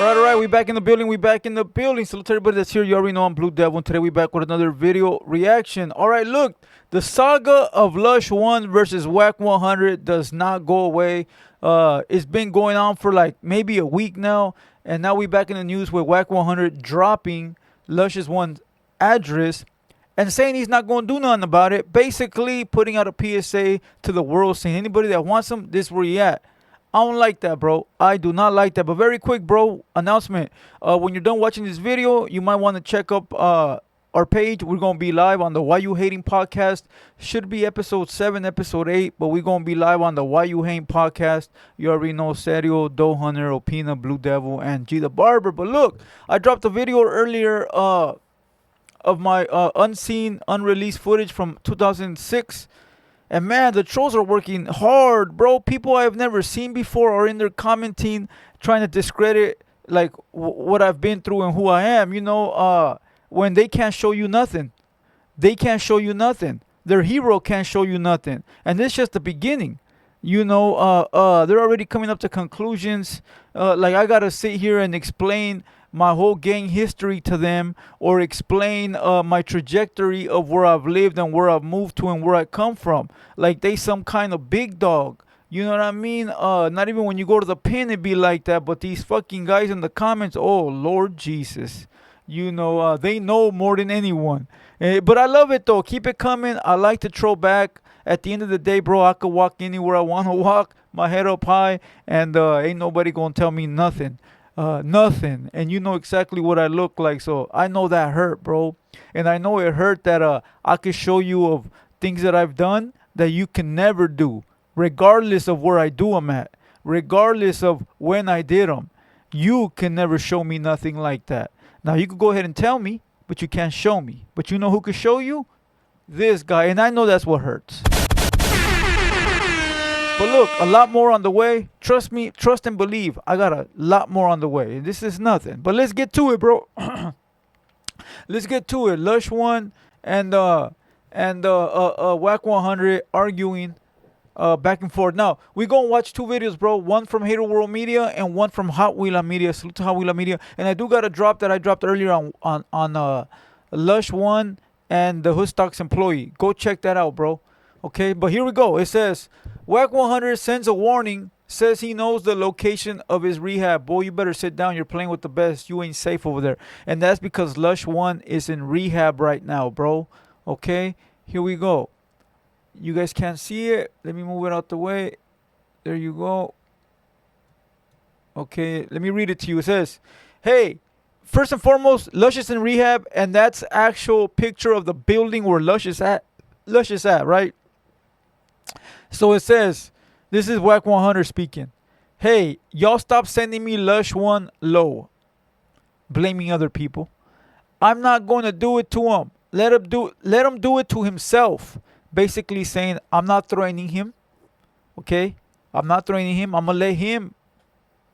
All right. We back in the building. We back in the building. Salute to everybody that's here. You already know I'm Blue Devil. And today we back with another video reaction. All right, look. The saga of Lush One versus Wack100 does not go away. It's been going on for like maybe a week now. And now we back in the news with Wack100 dropping Lush's One's address and saying he's not going to do nothing about it. Basically putting out a PSA to the world saying anybody that wants him, this is where he at. I don't like that, bro. I do not like that. But very quick, bro, announcement. When you're done watching this video, you might want to check up our page. We're going to be live on the Why You Hating podcast. Should be episode 7, episode 8, but we're going to be live on the Why You Hating podcast. You already know Serio, Doe Hunter, Opina, Blue Devil, and G the Barber. But look, I dropped a video earlier of my unseen, unreleased footage from 2006. And man, the trolls are working hard, bro. People I've never seen before are in there commenting, trying to discredit like what I've been through and who I am. You know, when they can't show you nothing, they can't show you nothing. Their hero can't show you nothing, and this is just the beginning. You know, they're already coming up to conclusions. Like I gotta sit here and explain my whole gang history to them, or explain my trajectory of where I've lived and where I've moved to and where I come from. Like they some kind of big dog. You know what I mean? Not even when you go to the pin it be like that, but these fucking guys in the comments, oh Lord Jesus. You know, they know more than anyone. But I love it though. Keep it coming. I like to troll back. At the end of the day, bro, I could walk anywhere I want to walk, my head up high, and ain't nobody gonna tell me nothing. Nothing. And you know exactly what I look like, so I know that hurt, bro. And I know it hurt that I could show you of things that I've done that you can never do, regardless of where I do them at, regardless of when I did them. You can never show me nothing like that. Now you could go ahead and tell me, but you can't show me. But you know who could show you? This guy. And I know that's what hurts. But look, a lot more on the way. Trust me, trust and believe. I got a lot more on the way. This is nothing. But let's get to it, bro. Let's get to it. Lush One and Wack100 arguing back and forth. Now, we're going to watch two videos, bro. One from Hater World Media and one from Hot Wheeler Media. Salute to Hot Wheeler Media. And I do got a drop that I dropped earlier on Lush One and the Hood Stocks employee. Go check that out, bro. Okay, but here we go. It says, Wack100 sends a warning, says he knows the location of his rehab. Boy, you better sit down. You're playing with the best. You ain't safe over there. And that's because Lush One is in rehab right now, bro. Okay, here we go. You guys can't see it. Let me move it out the way. There you go. Okay, let me read it to you. It says, hey, first and foremost, Lush is in rehab, and that's actual picture of the building where Lush is at. Lush is at, right? So it says, this is Wack100 speaking. Hey, y'all stop sending me Lush One low. Blaming other people. I'm not going to do it to him. Let him do it to himself. Basically saying, I'm not threatening him. Okay? I'm not threatening him. I'm going to let him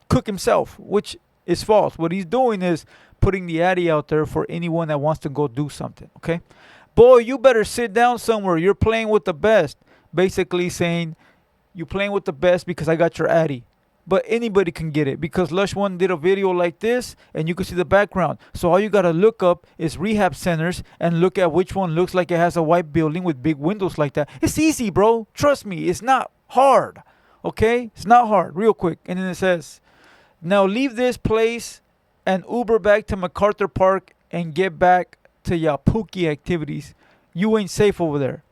cook himself, which is false. What he's doing is putting the addy out there for anyone that wants to go do something. Okay? Boy, you better sit down somewhere. You're playing with the best. Basically saying, you playing with the best because I got your addy. But anybody can get it because Lush One did a video like this and you can see the background. So all you got to look up is rehab centers and look at which one looks like it has a white building with big windows like that. It's easy, bro. Trust me. It's not hard. Okay? It's not hard. Real quick. And then it says, now leave this place and Uber back to MacArthur Park and get back to your pookie activities. You ain't safe over there.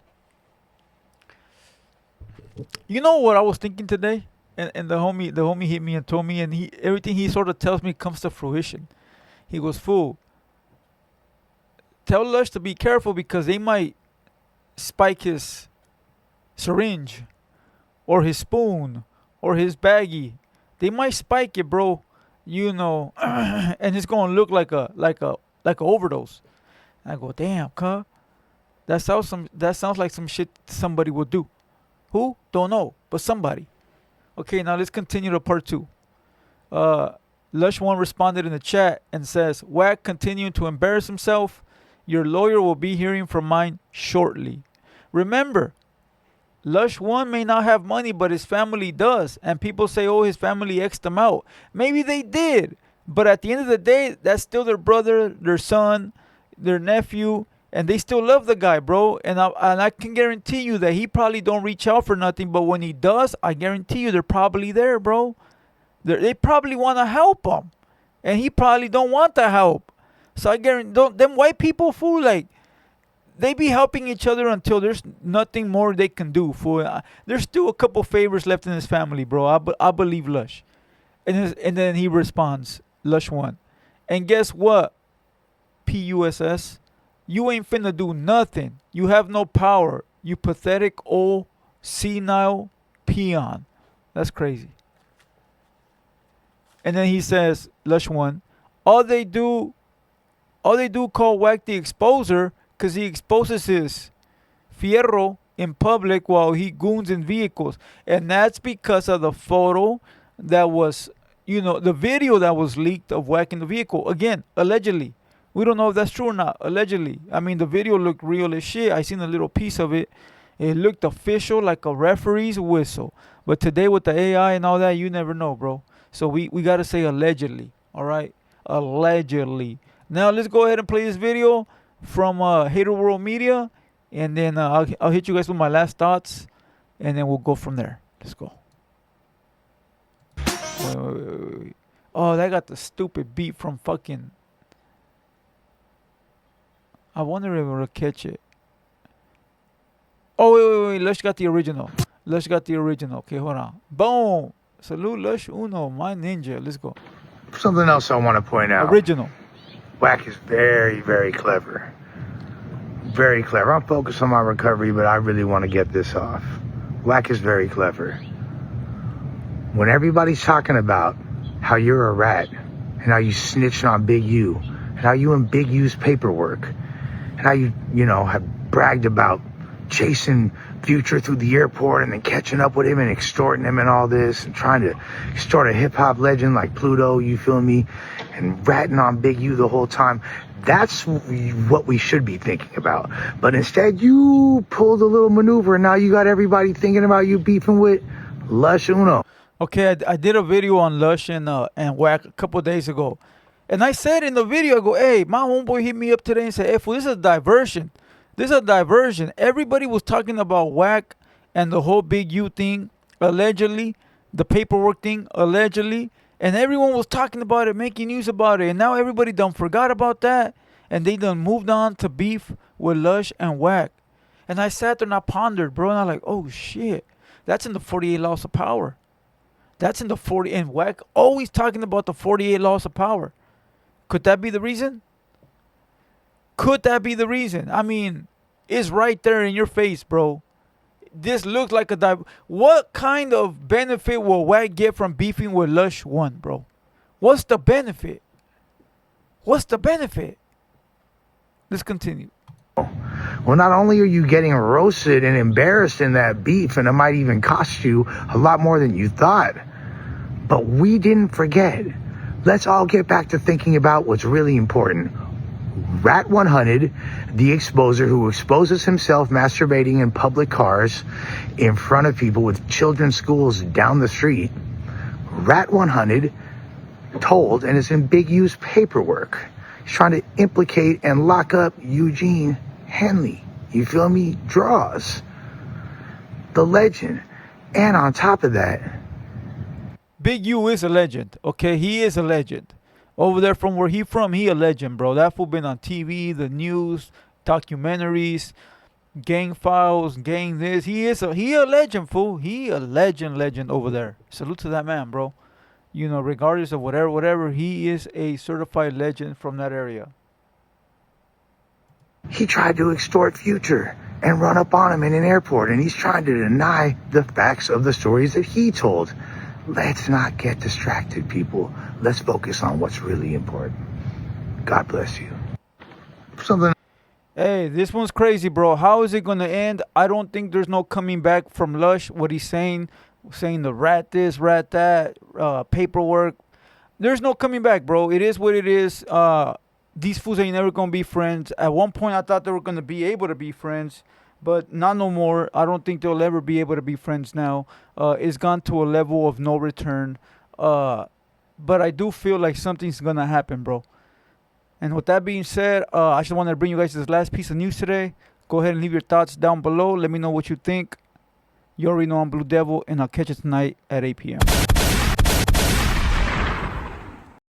You know what I was thinking today? And the homie hit me and told me, and everything he sort of tells me comes to fruition. He goes, fool, tell Lush to be careful because they might spike his syringe or his spoon or his baggie. They might spike it, bro. You know, and it's gonna look like a overdose. And I go, damn, cuh. That sounds like some shit somebody would do. Who? Don't know, but somebody. Okay, now let's continue to part 2. Lush One responded in the chat and says, Wack continuing to embarrass himself. Your lawyer will be hearing from mine shortly. Remember, Lush One may not have money, but his family does. And people say, oh, his family X'd him out. Maybe they did. But at the end of the day, that's still their brother, their son, their nephew, and they still love the guy, bro. And I can guarantee you that he probably don't reach out for nothing, but when he does, I guarantee you they're probably there, bro. They probably want to help him, and he probably don't want the help. So I guarantee them white people, fool, like they be helping each other until there's nothing more they can do. Fool, there's still a couple favors left in his family, bro. I believe Lush, and then he responds, Lush One, and guess what? PUSS, you ain't finna do nothing. You have no power. You pathetic old senile peon. That's crazy. And then he says, Lush One, all they do call Wack the exposer because he exposes his fierro in public while he goons in vehicles. And that's because of the photo that was, the video that was leaked of Wack in the vehicle. Again, allegedly. We don't know if that's true or not. Allegedly. I mean, the video looked real as shit. I seen a little piece of it. It looked official, like a referee's whistle. But today with the AI and all that, you never know, bro. So we got to say allegedly. All right? Allegedly. Now let's go ahead and play this video from Hater World Media. And then I'll hit you guys with my last thoughts. And then we'll go from there. Let's go. Wait. Oh, that got the stupid beat from fucking... I wonder if we'll catch it. Oh, wait. Lush got the original. Okay, hold on. Boom. Salute Lush Uno, my ninja. Let's go. Something else I want to point out. Original. Wack is very, very clever. Very clever. I'm focused on my recovery, but I really want to get this off. Wack is very clever. When everybody's talking about how you're a rat, and how you snitched on Big U, and how you in Big U's paperwork, and how you have bragged about chasing Future through the airport and then catching up with him and extorting him and all this and trying to extort a hip-hop legend like Pluto, you feel me, and ratting on Big U the whole time. That's what we should be thinking about. But instead, you pulled a little maneuver and now you got everybody thinking about you beefing with Lush Uno. Okay, I did a video on Lush and Wack a couple of days ago. And I said in the video, I go, hey, my homeboy hit me up today and said, hey, fool, this is a diversion. Everybody was talking about Wack and the whole Big U thing, allegedly, the paperwork thing, allegedly. And everyone was talking about it, making news about it. And now everybody done forgot about that. And they done moved on to beef with Lush and Wack. And I sat there and I pondered, bro. And I'm like, oh, shit. That's in the 48 laws of power. That's in the 40. And Wack always talking about the 48 laws of power. Could that be the reason? I mean, it's right there in your face, bro. This looks like a What kind of benefit will Wack get from beefing with Lush One, bro? What's the benefit? Let's continue. Well, not only are you getting roasted and embarrassed in that beef, and it might even cost you a lot more than you thought, but we didn't forget. Let's all get back to thinking about what's really important. Wack100, the exposer who exposes himself masturbating in public cars in front of people with children's schools down the street. Wack100 told, and it's in Big U's paperwork, he's trying to implicate and lock up Eugene Henley. You feel me? Draws. The legend. And on top of that, Big U is a legend, okay? He is a legend. Over there from where he from, he a legend, bro. That fool been on TV, the news, documentaries, gang files, gang this. He a legend, fool. He a legend over there. Salute to that man, bro. Regardless of whatever, he is a certified legend from that area. He tried to extort Future and run up on him in an airport, and he's trying to deny the facts of the stories that he told. Let's not get distracted, people. Let's focus on what's really important. God bless you. Hey, this one's crazy, bro. How is it going to end? I don't think there's no coming back from Lush. What he's saying the rat this, rat that, paperwork. There's no coming back, bro. It is what it is. These fools ain't never going to be friends. At one point, I thought they were going to be able to be friends. But not no more. I don't think they'll ever be able to be friends now. It's gone to a level of no return. but I do feel like something's gonna happen, bro. And with that being said, I just wanted to bring you guys this last piece of news today. Go ahead and leave your thoughts down below. Let me know what you think. You already know I'm Blue Devil, and I'll catch you tonight at 8 p.m.